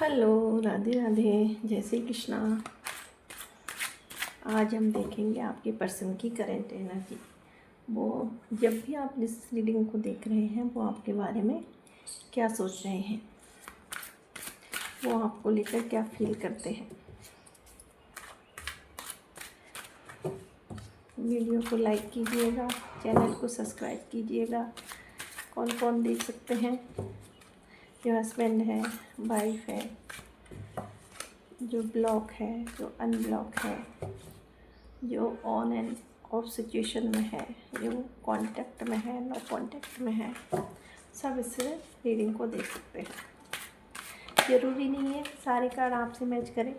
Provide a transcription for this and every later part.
Hello, Radhe Radhe, जय श्री कृष्णा। आज हम देखेंगे आपके पर्सन की करंट एनर्जी। वो जब भी आप इस रीडिंग को देख रहे हैं वो आपके बारे में क्या सोच रहे हैं, वो आपको लेकर क्या फील करते हैं। वीडियो को लाइक कीजिएगा, चैनल को सब्सक्राइब कीजिएगा। कौन कौन देख सकते हैं? जो हस्बैंड है, वाइफ है, जो ब्लॉक है, जो अनब्लॉक है, जो ऑन एंड ऑफ सिचुएशन में है, जो कांटेक्ट में है, नो कांटेक्ट में है, सब इस रीडिंग को देख सकते हैं। ज़रूरी नहीं है सारे कार्ड आपसे मैच करें,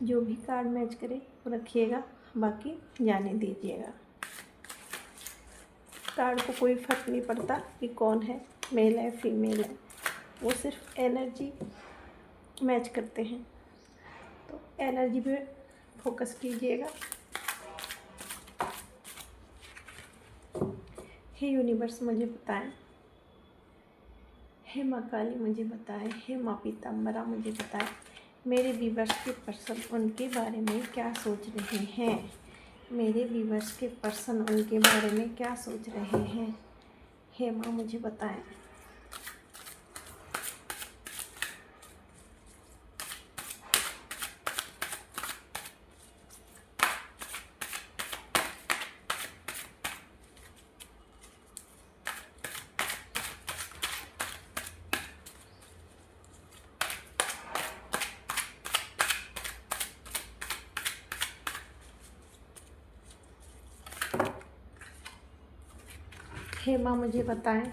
जो भी कार्ड मैच करे वो रखिएगा, बाकी जाने दीजिएगा। कार्ड को कोई फ़र्क नहीं पड़ता कि कौन है, मेल है फीमेल है, वो सिर्फ एनर्जी मैच करते हैं। तो एनर्जी पे फोकस कीजिएगा। हे यूनिवर्स मुझे बताएं, हे माँ काली मुझे बताएं, हे माँ पीताम्बरा मुझे बताएं, मेरे व्यूवर्स के पर्सन उनके बारे में क्या सोच रहे हैं। मेरे व्यूवर्स के पर्सन उनके बारे में क्या सोच रहे हैं, हे माँ मुझे बताएं। हे माँ मुझे बताएं,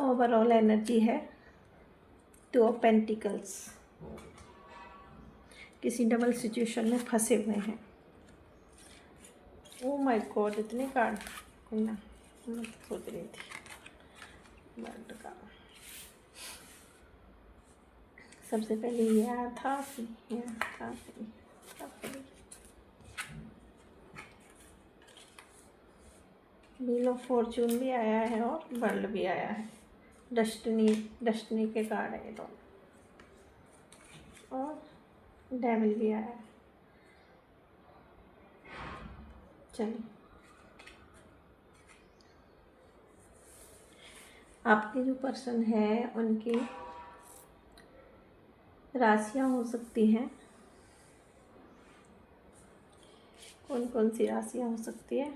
ओवरऑल एनर्जी है टू ऑफ पेंटिकल्स। किसी डबल सिचुएशन में फंसे हुए हैं। ओ माय गॉड, इतने कार्ड कोई ना, मैं सोच रही थी बर्ड का। सबसे पहले ये आया था, फिर ये आया था, फिर व्हील ऑफ फॉर्चून भी आया है और वर्ल्ड भी आया है। डस्टिनी के कार्ड है ये दोनों, और डेविल भी आया है। चलिए, आपके जो पर्सन है उनकी राशियां हो सकती हैं। कौन कौन सी राशियां हो सकती है?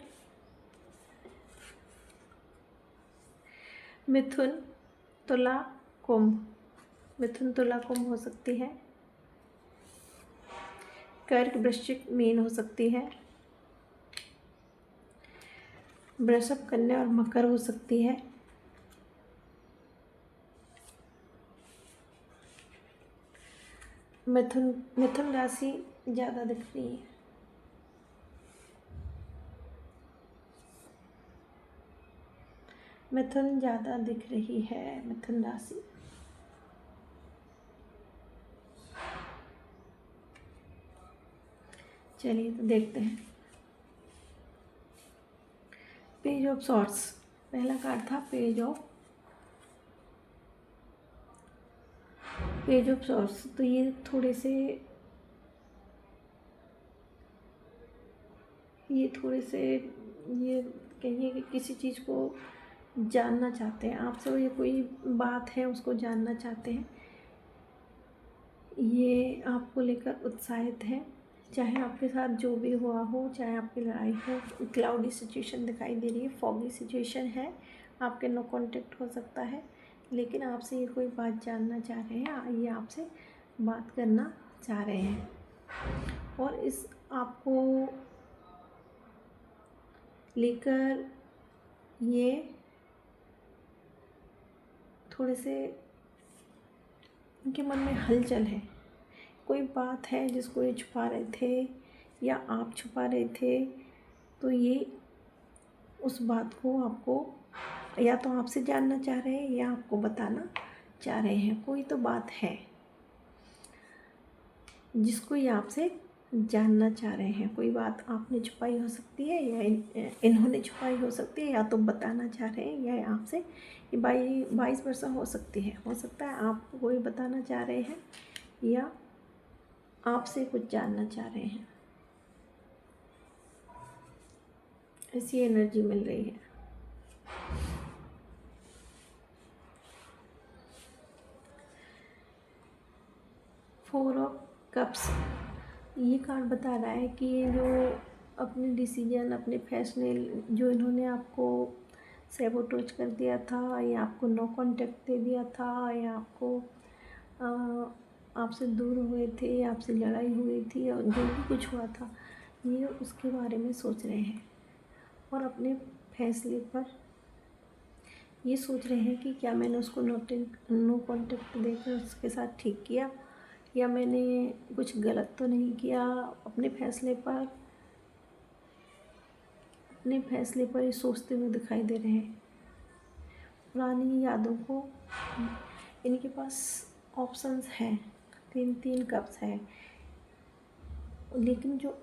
मिथुन, तुला, कुंभ। मिथुन, तुला, कुंभ हो सकती है। कर्क, वृश्चिक, मीन हो सकती है। वृषभ, कन्या और मकर हो सकती है। मिथुन राशि ज़्यादा दिख रही है। मिथुन ज़्यादा दिख रही है, मिथुन राशि। चलिए तो देखते हैं। पेज ऑफ सॉर्ट्स पहला कार्ड था, पेज ऑफ सॉर्ट्स। तो ये थोड़े से ये कहिए कि किसी चीज़ को जानना चाहते हैं आपसे, ये कोई बात है उसको जानना चाहते हैं। ये आपको लेकर उत्साहित है, चाहे आपके साथ जो भी हुआ हो, चाहे आपकी लड़ाई हो। क्लाउडी सिचुएशन दिखाई दे रही है, फॉगी सिचुएशन है, आपके नो कांटेक्ट हो सकता है, लेकिन आपसे ये कोई बात जानना चाह रहे हैं, ये आपसे बात करना चाह रहे हैं। और इस आपको लेकर ये थोड़े से उनके मन में हलचल है। कोई बात है जिसको ये छुपा रहे थे या आप छुपा रहे थे, तो ये उस बात को आपको या तो आपसे जानना चाह रहे हैं या आपको बताना चाह रहे हैं। कोई तो बात है जिसको ये आपसे जानना चाह रहे हैं। कोई बात आपने छुपाई हो सकती है या इन्होंने छुपाई हो सकती है, या तो बताना चाह रहे हैं या आपसे ये वाइस वर्सा हो सकती है। हो सकता है आपको कोई बताना चाह रहे हैं या आपसे कुछ जानना चाह रहे हैं। ऐसी एनर्जी मिल रही है। फोर ऑफ कप्स ये कार्ड बता रहा है कि ये जो अपने डिसीजन, अपने फैसले जो इन्होंने आपको सैबोटेज कर दिया था, या आपको नो कांटेक्ट दे दिया था, या आपको आपसे दूर हुए थे, आपसे लड़ाई हुई थी, और जो भी कुछ हुआ था, ये उसके बारे में सोच रहे हैं। और अपने फैसले पर ये सोच रहे हैं कि क्या मैंने उसको नो कांटेक्ट देकर उसके साथ ठीक किया, या मैंने कुछ गलत तो नहीं किया। अपने फैसले पर ही सोचते हुए दिखाई दे रहे हैं। पुरानी यादों को, इनके पास ऑप्शंस हैं, 3 कप्स हैं, लेकिन जो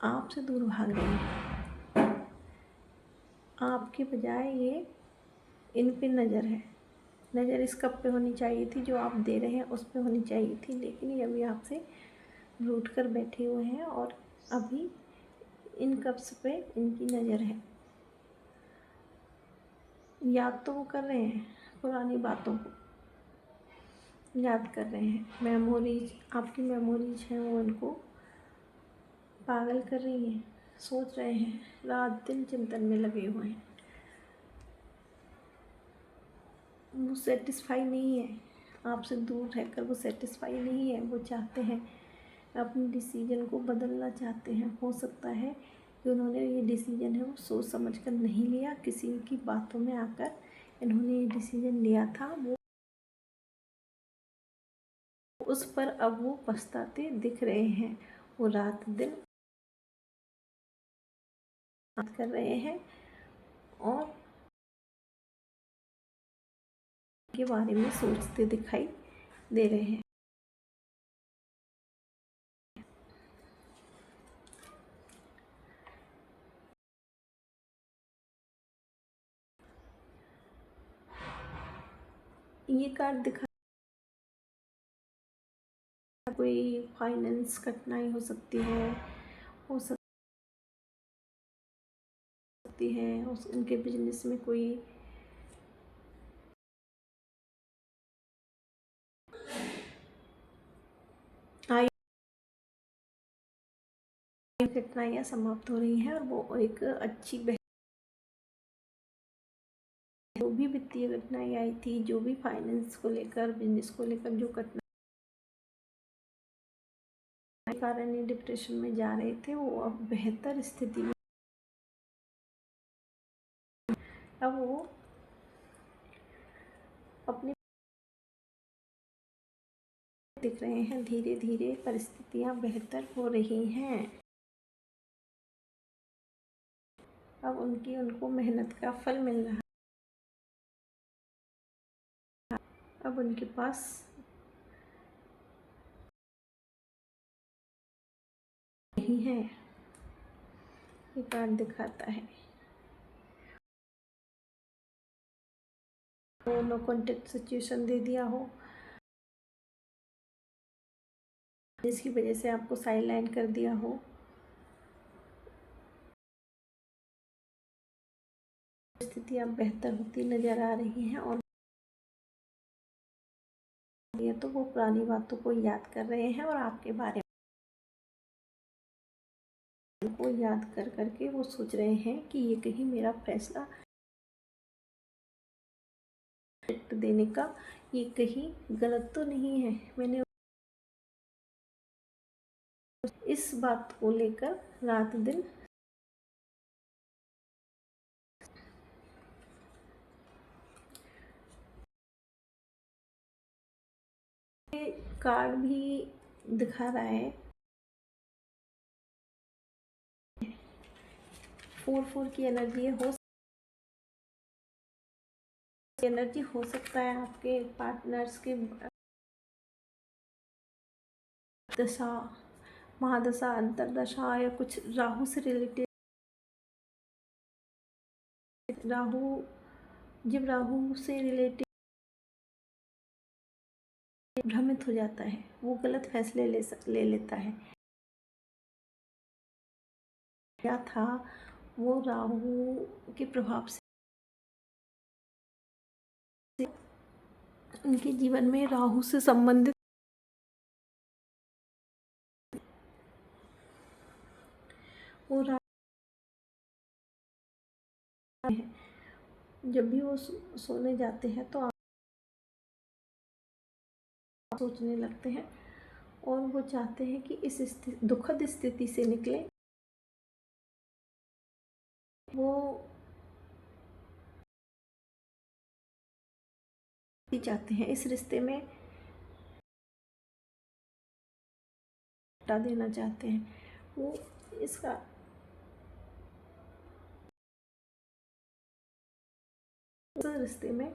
आपसे दूर भाग रहे हैं, आपके बजाय ये इन पे नज़र है। नज़र इस कप पे होनी चाहिए थी, जो आप दे रहे हैं उस पे होनी चाहिए थी, लेकिन ये अभी आपसे रूठ कर बैठे हुए हैं और अभी इन कप्स पे इनकी नज़र है। याद तो वो कर रहे हैं, पुरानी बातों को याद कर रहे हैं। मेमोरीज, आपकी मेमोरीज हैं, वो उनको पागल कर रही हैं। सोच रहे हैं, रात दिन चिंतन में लगे हुए हैं। वो सेटिस्फाई नहीं है, आपसे दूर रहकर वो सेटिस्फाई नहीं है। वो चाहते हैं, अपने डिसीजन को बदलना चाहते हैं। हो सकता है कि उन्होंने ये डिसीजन है वो सोच समझ कर नहीं लिया, किसी की बातों में आकर इन्होंने ये डिसीजन लिया था, वो उस पर अब वो पछताते दिख रहे हैं। वो रात दिन बात कर रहे हैं और के बारे में सोचते दिखाई दे रहे हैं। ये कार्ड दिखा कोई फाइनेंस कठिनाई हो सकती है, हो सकती है उनके बिजनेस में कोई कठिनाइयाँ समाप्त हो रही हैं और वो एक अच्छी जो भी वित्तीय कठिनाई आई थी, जो भी फाइनेंस को लेकर, बिजनेस को लेकर जो कठिनाई के कारण ये डिप्रेशन में जा रहे थे, वो अब बेहतर स्थिति में, अब वो अपने दिख रहे हैं। धीरे धीरे परिस्थितियाँ बेहतर हो रही हैं। अब उनको मेहनत का फल मिल रहा है। अब उनके पास नहीं है। ये कार्ड दिखाता है वो नो कॉन्टेक्ट सिचुएशन दे दिया हो, जिसकी वजह से आपको साइडलाइन कर दिया हो। स्थितियाँ बेहतर होती नज़र आ रही हैं और ये तो वो पुरानी बातों को याद कर रहे हैं और आपके बारे में को याद कर करके वो सोच रहे हैं कि ये कहीं मेरा फैसला देने का ये कहीं गलत तो नहीं है। मैंने इस बात को लेकर रात दिन कार्ड भी दिखा रहा है 4 की एनर्जी हो सकता है आपके पार्टनर्स के दशा, महादशा, अंतरदशा या कुछ राहु से रिलेटेड। जब राहु से रिलेटेड भ्रमित हो जाता है, वो गलत फैसले ले लेता है। क्या था वो राहु के प्रभाव से उनके जीवन में राहु से संबंधित वो जब भी वो सोने जाते हैं तो आप सोचने लगते हैं और वो चाहते हैं कि इस दुखद स्थिति से निकले। वो चाहते हैं इस रिश्ते में हटा देना चाहते हैं। वो इसका रिश्ते में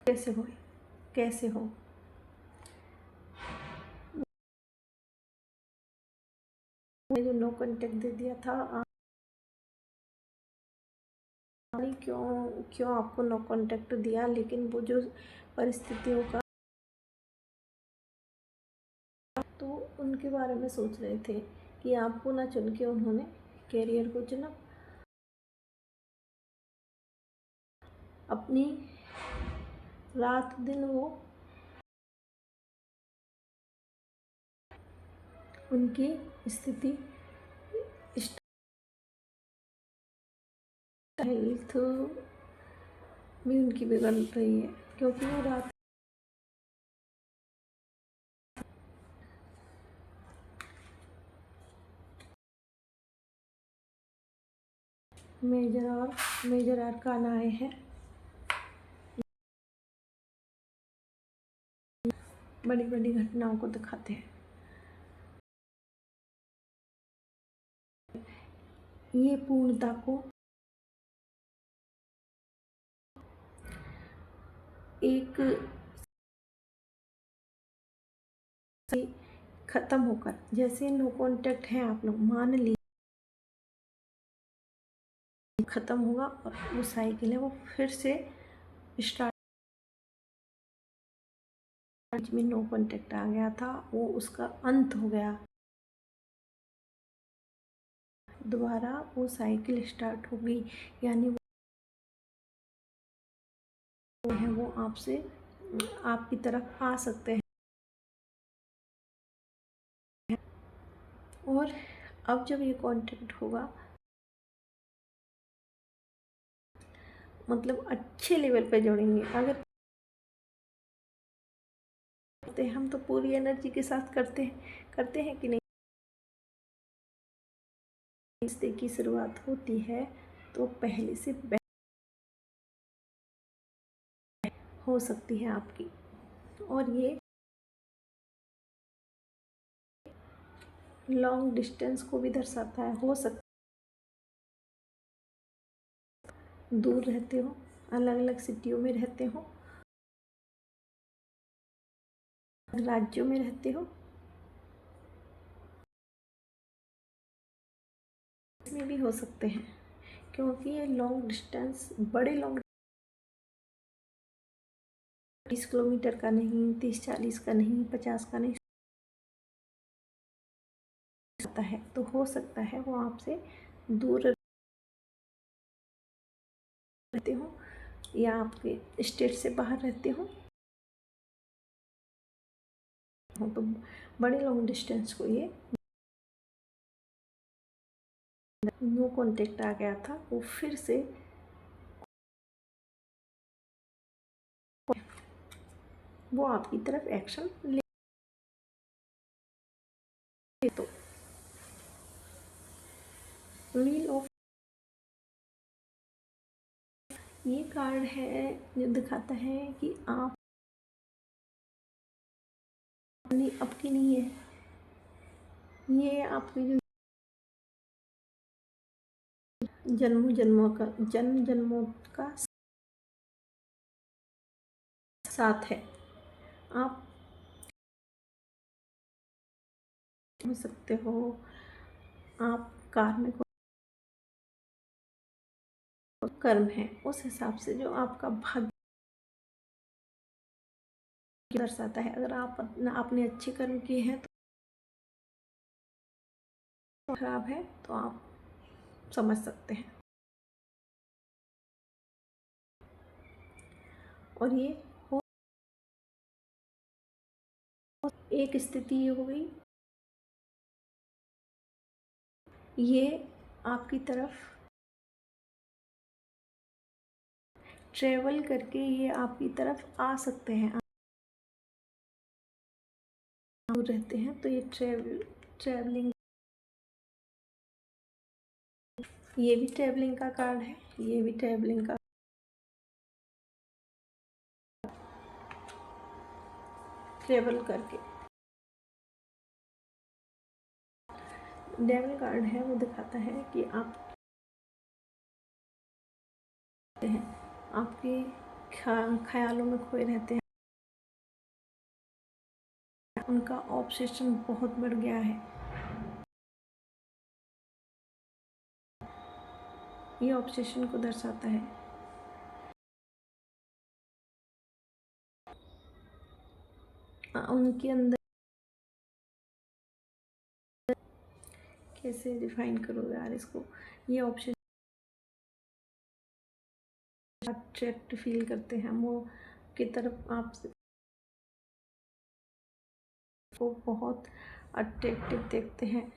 कैसे हो मैंने जो नो कांटेक्ट दे दिया था, क्यों आपको नो कांटेक्ट दिया, लेकिन वो जो परिस्थितियों का तो उनके बारे में सोच रहे थे कि आपको ना चुन के उन्होंने कैरियर को चुना। अपनी रात दिन वो उनकी स्थिति हेल्थ भी उनकी बिगड़ रही है, क्योंकि वो रात मेजर आर्कान आए हैं। बड़ी बड़ी घटनाओं को दिखाते हैं। ये पूर्णता को एक खत्म होकर, जैसे नो कांटेक्ट है आप लोग मान लीजिए, खत्म होगा और वो साइकिल है वो फिर से स्टार्ट में नो कांटेक्ट आ गया था, वो उसका अंत हो गया। दोबारा वो साइकिल स्टार्ट होगी, यानी वो है वो आपसे आपकी तरफ आ सकते हैं। और अब जब ये कांटेक्ट होगा मतलब अच्छे लेवल पे जुड़ेंगे। अगर हम तो पूरी एनर्जी के साथ करते हैं कि नहीं। रिश्ते की शुरुआत होती है तो पहले से हो सकती है आपकी, और ये लॉन्ग डिस्टेंस को भी दर्शाता है। हो सकता दूर रहते हो, अलग अलग सिटियों में रहते हो, राज्यों में रहते हो, इसमें भी हो सकते हैं, क्योंकि ये लॉन्ग डिस्टेंस बड़े लॉन्ग 20 किलोमीटर का नहीं, 30-40 का नहीं, 50 का नहीं सकता है। तो हो सकता है वो आपसे दूर रहते हो या आपके स्टेट से बाहर रहते हो, तो बड़े लॉन्ग डिस्टेंस को ये नो कॉन्टेक्ट आ गया था, वो फिर से वो आपकी तरफ एक्शन ले। तो व्हील ऑफ, ये कार्ड है जो दिखाता है कि आप आपकी नहीं है, ये आपके जो जन्म जन्मों का साथ है। आप हो सकते हो, आप कार्मिक कर्म है, उस हिसाब से जो आपका भाग्य दर्शाता है। अगर आपने अच्छे कर्म किए हैं तो खराब है, तो आप समझ सकते हैं। और ये हो एक स्थिति ये हो गई, ये आपकी तरफ ट्रेवल करके ये आपकी तरफ आ सकते हैं। दूर रहते हैं तो ये ट्रेवलिंग, ये भी ट्रेवलिंग का कार्ड है, ये भी ट्रेवलिंग का ट्रेवल करके। डेविल कार्ड है, वो दिखाता है कि आप हैं, आपके ख्यालों में खोए रहते हैं, उनका ऑब्सेशन बहुत बढ़ गया है। ये ऑब्सेशन को दर्शाता है। उनके अंदर कैसे डिफाइन करोगे यार इसको, ये ऑब्सेशन अट्रैक्ट फील करते हैं, वो की तरफ आपसे वो बहुत अट्रैक्टिव देखते हैं,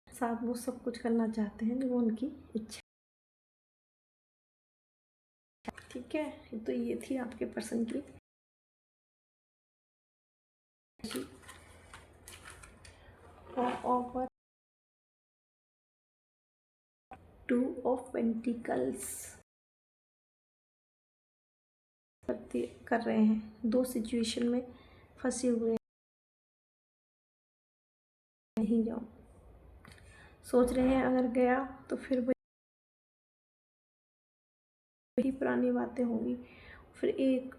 साथ वो सब कुछ करना चाहते हैं जो वो उनकी इच्छा। ठीक है, तो ये थी आपके पर्सन की ऑफर। 2 ऑफ पेंटिकल्स कर रहे हैं, दो सिचुएशन में फंसे हुए हैं, नहीं जाओ, सोच रहे हैं अगर गया तो फिर वही पुरानी बातें होंगी, फिर एक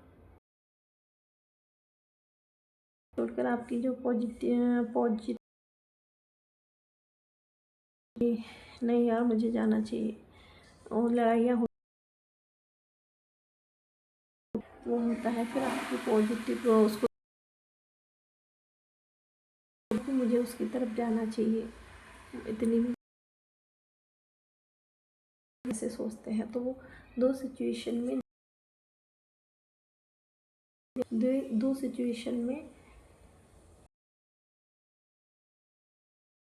छोड़कर आपकी जो पॉजिटिव नहीं यार मुझे जाना चाहिए, और लड़ाइयाँ वो होता है, फिर आपकी पॉजिटिव उसको मुझे उसकी तरफ जाना चाहिए, इतनी भी ऐसे सोचते हैं। तो वो दो सिचुएशन में दो सिचुएशन में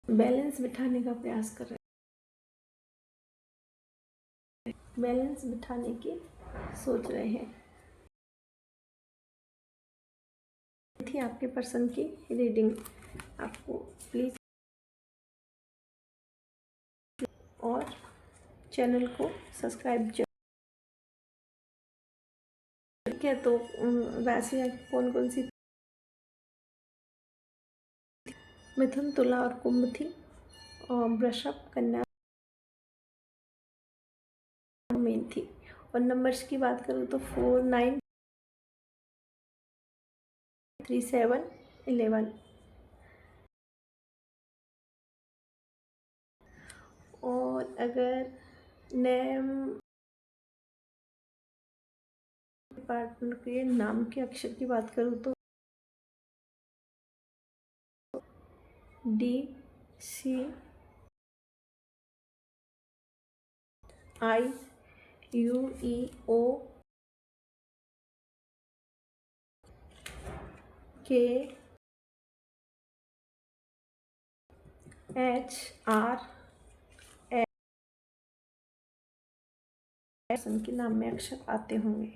बैलेंस बिठाने का प्रयास कर रहे हैं, बैलेंस बिठाने की सोच रहे हैं। थी आपके पर्सन की रीडिंग, आपको प्लीज़ और चैनल को सब्सक्राइब। ठीक है, तो राशियाँ कौन कौन सी, मिथुन तुला और कुंभ थी, और वृषभ कन्या मेन थी। और नंबर्स की बात करूँ तो 4 9 3 7 11। और अगर नेम पार्टनर के नाम के अक्षर की बात करूँ तो DCIUEOK HR के नाम में अक्षर आते होंगे।